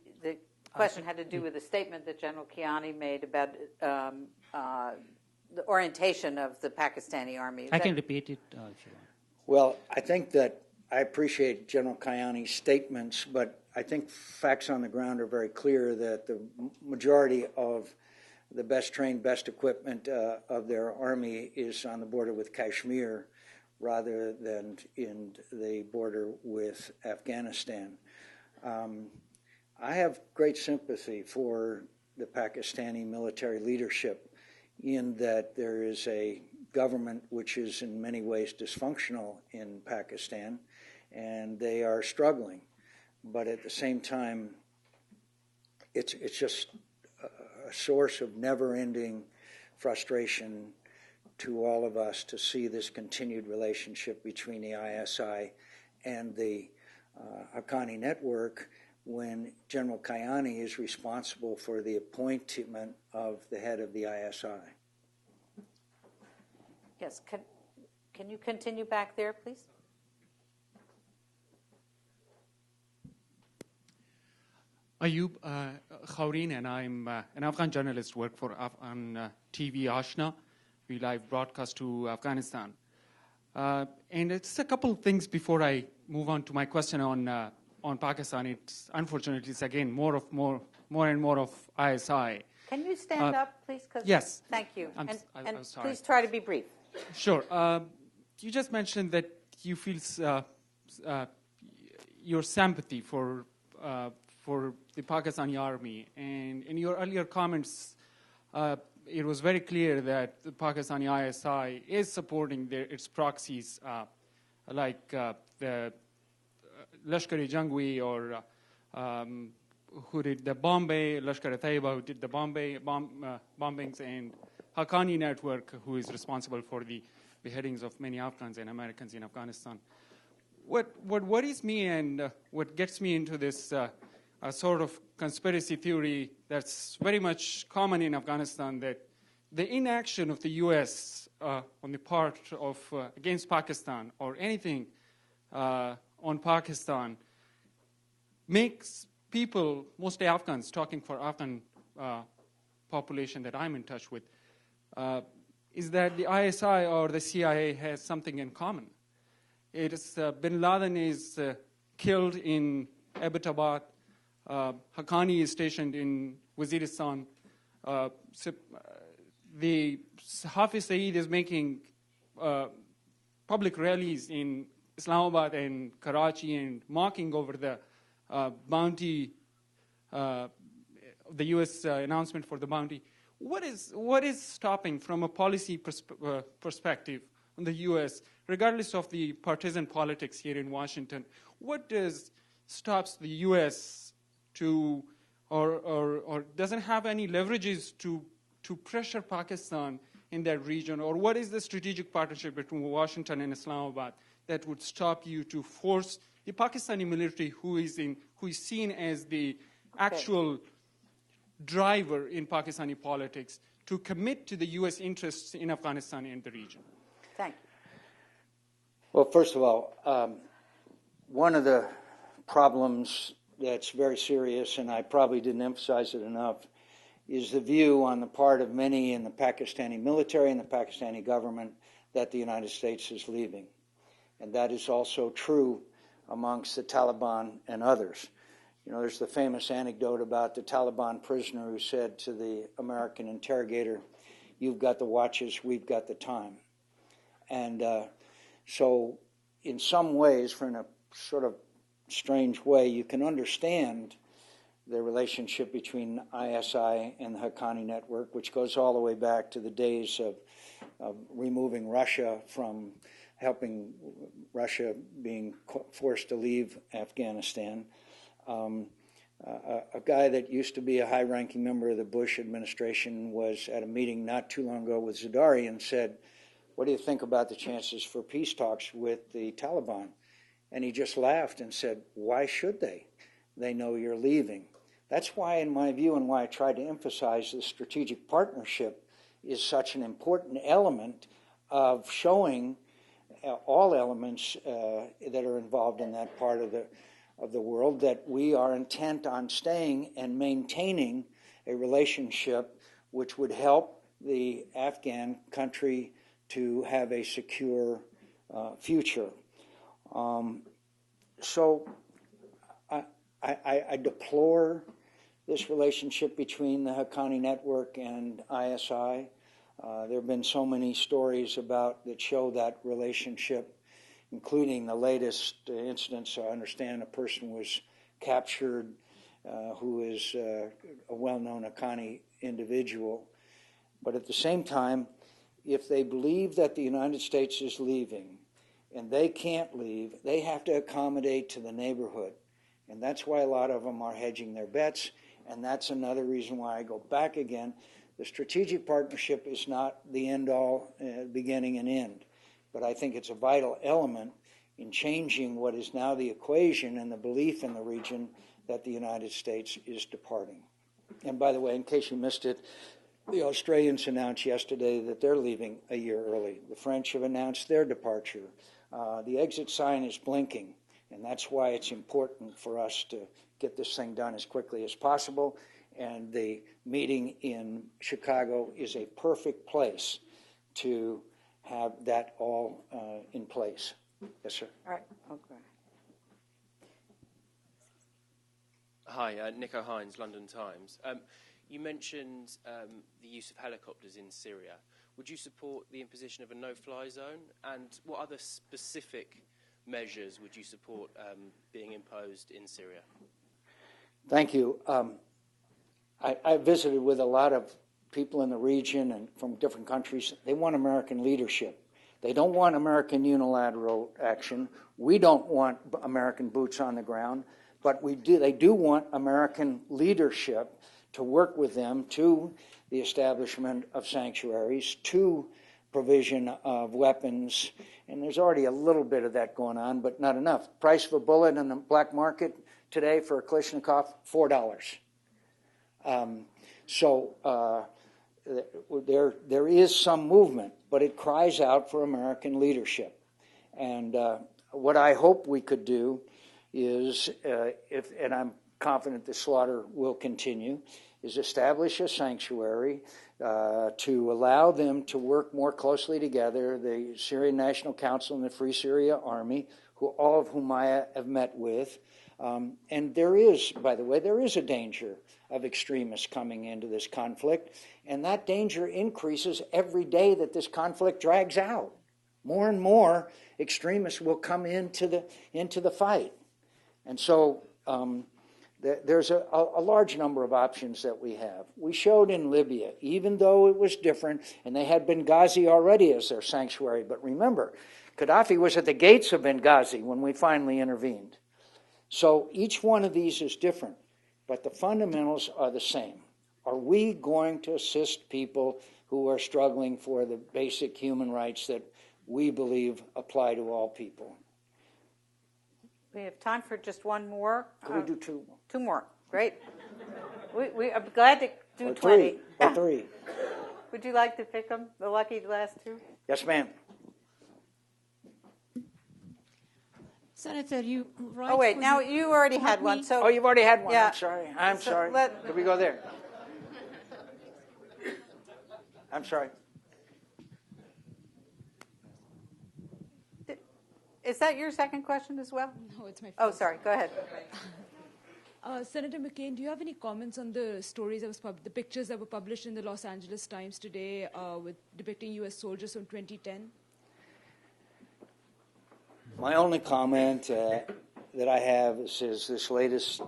question had to do with the statement that General Kiani made about the orientation of the Pakistani army. I can repeat it if you want. Well, I think that I appreciate General Kiani's statements, but I think facts on the ground are very clear that the majority of the best trained, best equipment of their army is on the border with Kashmir rather than in the border with Afghanistan. I have great sympathy for the Pakistani military leadership in that there is a government which is in many ways dysfunctional in Pakistan, and they are struggling. But at the same time, it's just a source of never-ending frustration to all of us to see this continued relationship between the ISI and the Haqqani network when General Kiani is responsible for the appointment of the head of the ISI. Yes, can you continue back there, please? Ayub Khawreen, and I'm an Afghan journalist, work for on TV Ashna. We live broadcast to Afghanistan. And it's a couple of things before I move on to my question on Pakistan. It's unfortunately, it's again more and more of ISI. Can you stand up, please? Yes. Thank you. I'm sorry. Please try to be brief. Sure. You just mentioned that you feel your sympathy for the Pakistani army, and in your earlier comments, it was very clear that the Pakistani ISI is supporting its proxies, like the Lashkar-e-Jangwi or who did the Bombay, Lashkar-e-Taiba, who did the Bombay bombings, and Haqqani network, who is responsible for the beheadings of many Afghans and Americans in Afghanistan. What worries me and what gets me into this a sort of conspiracy theory that's very much common in Afghanistan, that the inaction of the U.S. On the part of against Pakistan or anything on Pakistan makes people, mostly Afghans, talking for Afghan population that I'm in touch with, is that the ISI or the CIA has something in common. It is Bin Laden is killed in Abbottabad. Haqqani is stationed in Waziristan. The Hafiz Saeed is making public rallies in Islamabad and Karachi and mocking over the bounty, the U.S. Announcement for the bounty. What is stopping, from a policy perspective, on the U.S., regardless of the partisan politics here in Washington? What stops the U.S. to, or doesn't have any leverages to pressure Pakistan in that region? Or what is the strategic partnership between Washington and Islamabad that would stop you to force the Pakistani military, who is seen as the actual driver in Pakistani politics, to commit to the U.S. interests in Afghanistan and the region? Thank you. Well, first of all, one of the problems that's very serious, and I probably didn't emphasize it enough, is the view on the part of many in the Pakistani military and the Pakistani government that the United States is leaving. And that is also true amongst the Taliban and others. You know, there's the famous anecdote about the Taliban prisoner who said to the American interrogator, "You've got the watches, we've got the time." And so in some ways, for in a sort of strange way, you can understand the relationship between ISI and the Haqqani network, which goes all the way back to the days of removing Russia from helping Russia being forced to leave Afghanistan. A guy that used to be a high-ranking member of the Bush administration was at a meeting not too long ago with Zardari and said, "What do you think about the chances for peace talks with the Taliban?" And he just laughed and said, "Why should they? They know you're leaving." That's why, in my view, and why I tried to emphasize the strategic partnership is such an important element of showing all elements that are involved in that part of the world that we are intent on staying and maintaining a relationship which would help the Afghan country to have a secure future. So I deplore this relationship between the Haqqani Network and ISI. There have been so many stories that show that relationship, including the latest incidents. I understand a person was captured who is a well-known Haqqani individual. But at the same time, if they believe that the United States is leaving and they can't leave, they have to accommodate to the neighborhood. And that's why a lot of them are hedging their bets. And that's another reason why I go back again. The strategic partnership is not the end-all, beginning and end. But I think it's a vital element in changing what is now the equation and the belief in the region that the United States is departing. And by the way, in case you missed it, the Australians announced yesterday that they're leaving a year early. The French have announced their departure. The exit sign is blinking, and that's why it's important for us to get this thing done as quickly as possible. And the meeting in Chicago is a perfect place to have that all in place. Yes, sir. All right. Okay. Hi, Nico Hines, London Times. You mentioned the use of helicopters in Syria. Would you support the imposition of a no-fly zone? And what other specific measures would you support being imposed in Syria? Thank you. I visited with a lot of people in the region and from different countries. They want American leadership. They don't want American unilateral action. We don't want American boots on the ground, but they do want American leadership to work with them to the establishment of sanctuaries, to provision of weapons, and there's already a little bit of that going on, but not enough. Price of a bullet in the black market today for a Kalashnikov, $4. So there is some movement, but it cries out for American leadership. And what I hope we could do is, and I'm confident the slaughter will continue, is establish a sanctuary to allow them to work more closely together, the Syrian National Council and the Free Syria Army, all of whom I have met with. And there is, by the way, there is a danger of extremists coming into this conflict, and that danger increases every day that this conflict drags out. More and more extremists will come into the fight. And so there's a large number of options that we have. We showed in Libya, even though it was different, and they had Benghazi already as their sanctuary. But remember, Gaddafi was at the gates of Benghazi when we finally intervened. So each one of these is different, but the fundamentals are the same. Are we going to assist people who are struggling for the basic human rights that we believe apply to all people? We have time for just one more. Can we do two? Two more. Great. we are glad to do or 20. Or three. Would you like to pick them, the lucky last two? Yes, ma'am. Senator, you write. Oh, wait. Now, you already had one. So. Oh, you've already had one. Yeah. I'm sorry. Did we go there? I'm sorry. Is that your second question as well? No, it's my first. Oh, sorry. Go ahead. Senator McCain, do you have any comments on the stories the pictures that were published in the Los Angeles Times today with depicting U.S. soldiers from 2010? My only comment that I have is this latest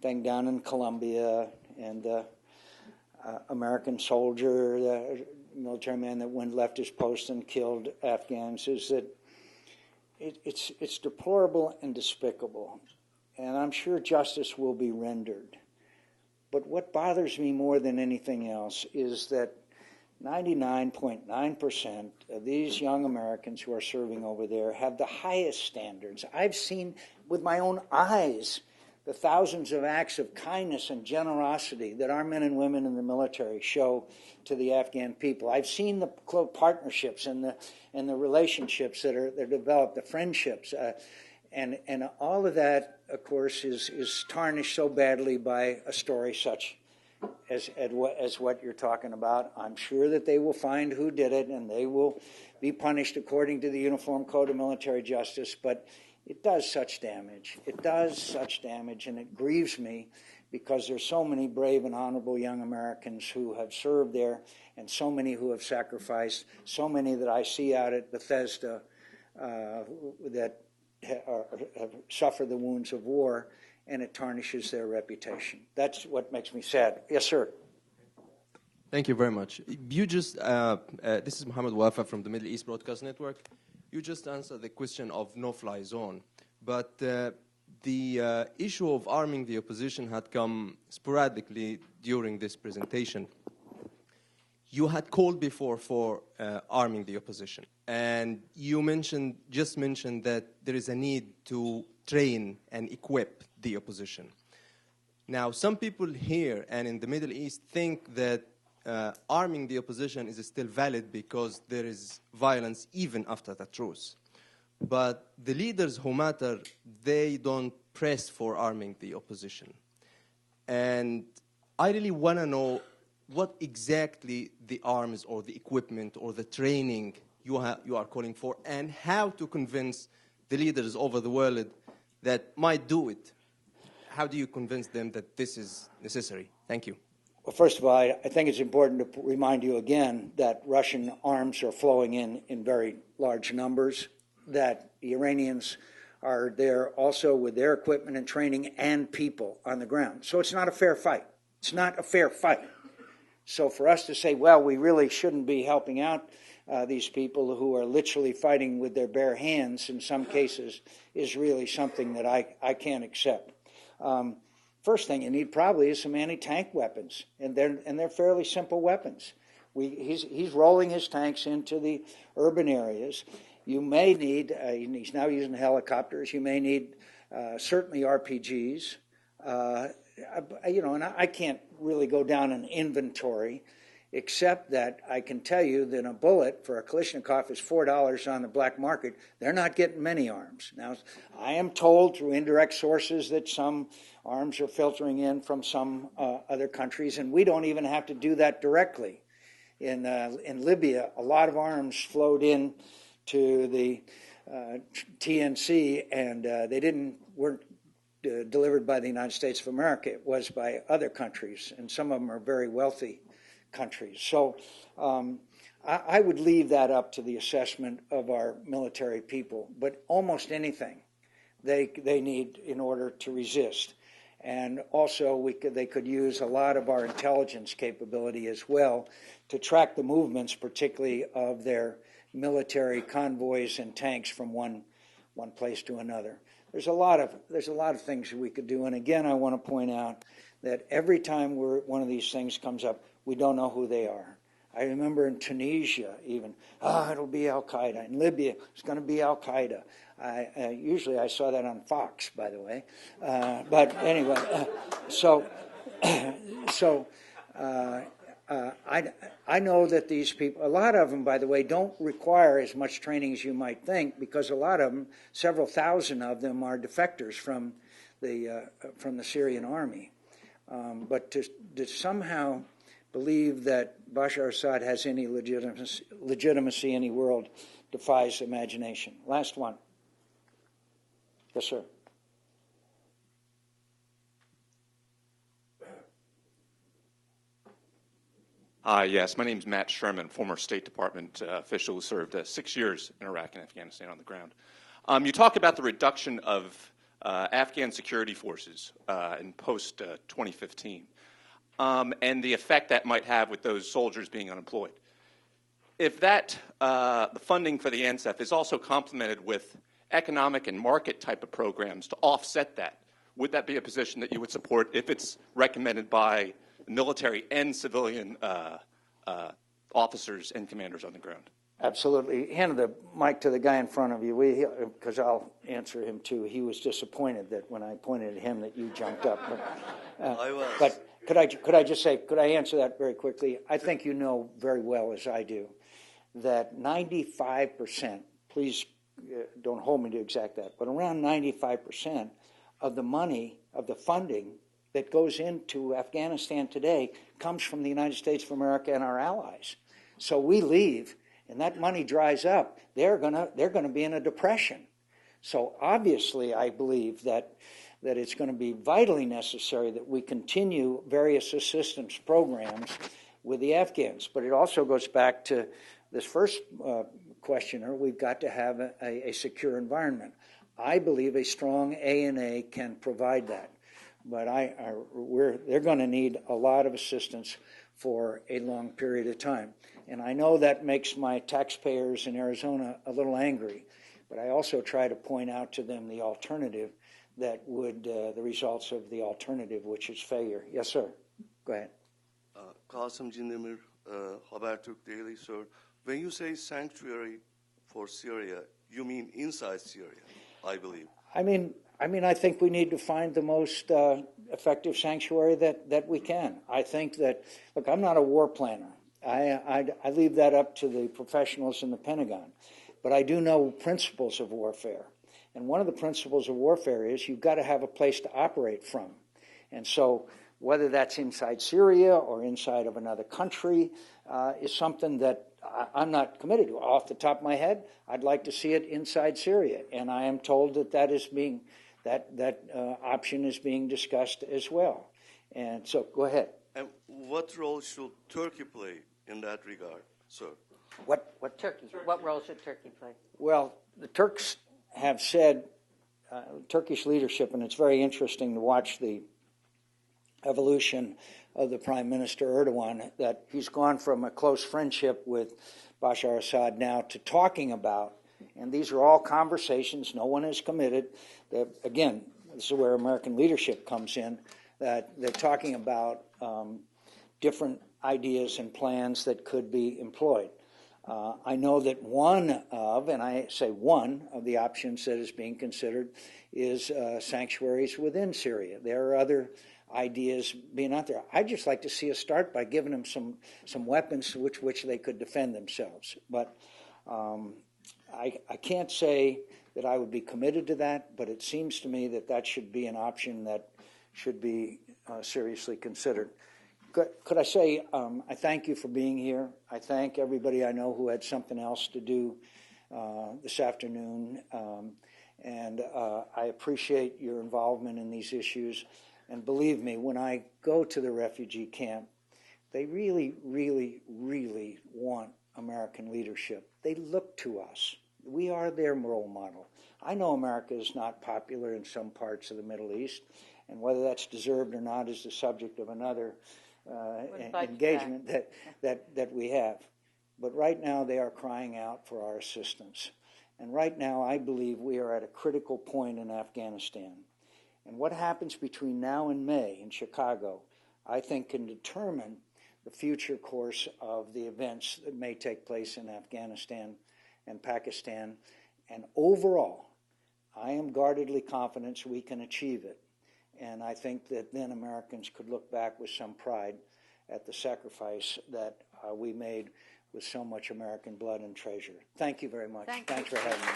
thing down in Colombia, and the American soldier, the military man that left his post and killed Afghans, is that it's deplorable and despicable, and I'm sure justice will be rendered. But what bothers me more than anything else is that 99.9% of these young Americans who are serving over there have the highest standards. I've seen with my own eyes the thousands of acts of kindness and generosity that our men and women in the military show to the Afghan people. I've seen the close partnerships and the relationships that are developed, the friendships, and all of that, of course, is tarnished so badly by a story such as what you're talking about. I'm sure that they will find who did it, and they will be punished according to the Uniform Code of Military Justice, but it does such damage. It does such damage, and it grieves me because there's so many brave and honorable young Americans who have served there, and so many who have sacrificed, so many that I see out at Bethesda that have suffered the wounds of war, and it tarnishes their reputation. That's what makes me sad. Yes, sir. Thank you very much. You just, this is Mohammed Wafa from the Middle East Broadcast Network. You just answered the question of no-fly zone, but the issue of arming the opposition had come sporadically during this presentation. You had called before for arming the opposition, and you just mentioned that there is a need to train and equip the opposition. Now, some people here and in the Middle East think that arming the opposition is still valid because there is violence even after the truce. But the leaders who matter, they don't press for arming the opposition. And I really want to know what exactly the arms or the equipment or the training you are calling for, and how to convince the leaders over the world that might do it. How do you convince them that this is necessary? Thank you. Well, first of all, I think it's important to remind you again that Russian arms are flowing in very large numbers, that the Iranians are there also with their equipment and training and people on the ground. So it's not a fair fight. It's not a fair fight. So for us to say, well, we really shouldn't be helping out these people who are literally fighting with their bare hands in some cases is really something that I can't accept. First thing you need probably is some anti-tank weapons, and they're fairly simple weapons. He's rolling his tanks into the urban areas. You may need, he's now using helicopters, you may need certainly RPGs. And I can't really go down an inventory, except that I can tell you that a bullet for a Kalashnikov is $4 on the black market. They're not getting many arms. Now, I am told through indirect sources that some arms are filtering in from some other countries, and we don't even have to do that directly. In Libya, a lot of arms flowed in to the TNC, and they weren't delivered by the United States of America. It was by other countries, and some of them are very wealthy countries. So I would leave that up to the assessment of our military people. But almost anything they need in order to resist. And also they could use a lot of our intelligence capability as well to track the movements, particularly of their military convoys and tanks from one place to another. There's a lot of things we could do. And again, I want to point out that every time one of these things comes up, we don't know who they are. I remember in Tunisia even, it'll be Al-Qaeda. In Libya, it's going to be Al-Qaeda. Usually I saw that on Fox, by the way. But anyway, I know that these people, a lot of them, by the way, don't require as much training as you might think, because a lot of them, several thousand of them, are defectors from the Syrian army. But to somehow believe that Bashar Assad has any legitimacy in the world defies imagination. Last one. Yes, sir. Yes, my name is Matt Sherman, former State Department official who served 6 years in Iraq and Afghanistan on the ground. You talk about the reduction of Afghan security forces in post-2015 and the effect that might have with those soldiers being unemployed. If the funding for the ANSEF is also complemented with economic and market type of programs to offset that, would that be a position that you would support if it's recommended by military and civilian officers and commanders on the ground? Absolutely. Hand the mic to the guy in front of you, because I'll answer him too. He was disappointed that when I pointed at him that you jumped up. I was. But could I just say, could I answer that very quickly? I think you know very well, as I do, that 95%, please don't hold me to exact that, but around 95% of the money, of the funding that goes into Afghanistan today comes from the United States of America and our allies. So we leave, and that money dries up, they're gonna be in a depression. So obviously, I believe that it's going to be vitally necessary that we continue various assistance programs with the Afghans. But it also goes back to this first questioner. We've got to have a secure environment. I believe a strong A&A can provide that. But they're going to need a lot of assistance for a long period of time. And I know that makes my taxpayers in Arizona a little angry, but I also try to point out to them the alternative that would, the results of the alternative, which is failure. Yes, sir. Go ahead. Qasim Jindemir, Habertürk Daily, sir. When you say sanctuary for Syria, you mean inside Syria, I believe. I mean, I think we need to find the most effective sanctuary that we can. I think that, look, I'm not a war planner. I leave that up to the professionals in the Pentagon. But I do know principles of warfare. And one of the principles of warfare is you've got to have a place to operate from. And so whether that's inside Syria or inside of another country is something that I'm not committed to. Off the top of my head, I'd like to see it inside Syria. And I am told that option is being discussed as well. And so go ahead. And what role should Turkey play in that regard, sir? What Turkey. What role should Turkey play? Well, the Turks have said, Turkish leadership, and it's very interesting to watch the evolution of the Prime Minister Erdogan, that he's gone from a close friendship with Bashar Assad now to talking about, and these are all conversations, no one has committed, that, again, this is where American leadership comes in, that they're talking about different ideas and plans that could be employed. I know that one of, and I say one of the options that is being considered is sanctuaries within Syria. There are other ideas being out there. I'd just like to see us start by giving them some weapons which they could defend themselves. But I can't say that I would be committed to that, but it seems to me that should be an option that should be seriously considered. Could I say I thank you for being here. I thank everybody I know who had something else to do this afternoon. And I appreciate your involvement in these issues. And believe me, when I go to the refugee camp, they really, really, really want American leadership. They look to us. We are their role model. I know America is not popular in some parts of the Middle East, and whether that's deserved or not is the subject of another engagement that we have. But right now they are crying out for our assistance. And right now I believe we are at a critical point in Afghanistan. And what happens between now and May in Chicago, I think, can determine the future course of the events that may take place in Afghanistan and Pakistan. And overall, I am guardedly confident we can achieve it. And I think that then Americans could look back with some pride at the sacrifice that we made with so much American blood and treasure. Thank you very much. Thanks for having me.